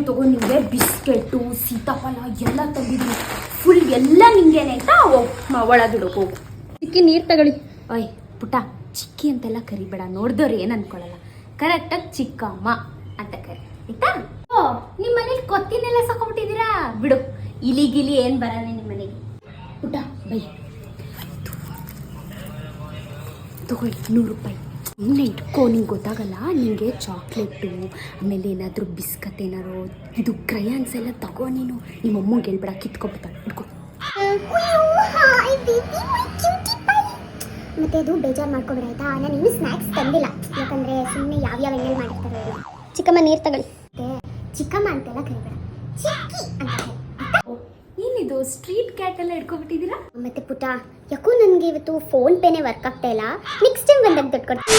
ತಗೋ ನಿಂಗೆ ಬಿಸ್ಕೆಟು ಸೀತಾಫಲ ಎಲ್ಲ ತಂದಿದ್ದೀನಿ. ಫುಲ್ ಎಲ್ಲ ನಿಂಗೇನೆ ಅಂತ ಒಳಗಿಡು ಹೋಗು. ಚಿಕ್ಕಿ ನೀರು ತಗೊಳ್ಳಿ. ಓಯ್ ಪುಟ್ಟ, ಚಿಕ್ಕಿ ಅಂತೆಲ್ಲ ಕರಿಬೇಡ, ನೋಡ್ದವ್ರು ಏನು ಅನ್ಕೊಳ್ಳಲ್ಲ. ಕರೆಕ್ಟಾಗಿ ಚಿಕ್ಕಮ್ಮ ಅಂತ ಕರಿ ಆಯ್ತಾ. ಓ, ನಿಮ್ಮ ಮನೇಲಿ ಕೊತ್ತಿನೆಲ್ಲ ಸಾಕೊಂಡ್ಬಿಟ್ಟಿದ್ದೀರಾ ಬಿಡು. ಇಲಿಗಿಲಿ ಏನು ಬರಲ್ಲ ನಿಮ್ಮ ಮನೆಗೆ. ಪುಟ್ಟ ಬೈ ತಗೊಳ್ಳಿ 100 ರೂಪಾಯಿ. ಇನ್ನು ಇಟ್ಕೋ, ನಿಂಗೆ ಗೊತ್ತಾಗಲ್ಲ. ನಿಂಗೆ ಚಾಕ್ಲೇಟು ಆಮೇಲೆ ಏನಾದರೂ ಬಿಸ್ಕತ್ ಏನಾರು ಇದು ಕ್ರಯಾನ್ಸ್ ಎಲ್ಲ ತಗೋ. ನೀನು ನಿಮ್ಮ ಅಮ್ಮಂಗೆ ಹೇಳ್ಬೇಡ, ಕಿತ್ಕೊಬಿಡ್ತಾಳೆ. ಇಟ್ಕೋ. ಮತ್ತೆ ಅದು ಬೇಜಾರು ಮಾಡ್ಕೊಬೇಡ ಆಯ್ತಾ. ನಾನು ಇನ್ನೂ ಸ್ನ್ಯಾಕ್ಸ್ ತಂದಿಲ್ಲ, ಯಾಕಂದರೆ ಸುಮ್ಮನೆ ಯಾವ್ಯಾವ ಎಣ್ಣೆಲಿ ಮಾಡಿರ್ತಾರೆ. ಚಿಕ್ಕಮ್ಮ ನೀರು ತಗೊಳ್ಳಿ. ಚಿಕ್ಕಮ್ಮ ಅಂತೆಲ್ಲ ಕರಿಬೇಡ, ಚಿಕ್ಕಿ ಅಂತ ಕರಿ. ಏನಿದು ಸ್ಟ್ರೀಟ್ ಕ್ಯಾಟ್ ಎಲ್ಲ ಇಟ್ಕೊಬಿಟ್ಟಿದ್ದೀರಾ? ಮತ್ತೆ ಪುಟ್ಟ, ಯಾಕೋ ನನಗೆ ಇವತ್ತು ಫೋನ್ ಪೇನೇ ವರ್ಕ್ ಆಗ್ತಾ ಇಲ್ಲ. ನೆಕ್ಸ್ಟ್ ಟೈಮ್ ಬಂದಾಗ ದುಡ್ಡು ಕೊಡ್ತೀನಿ.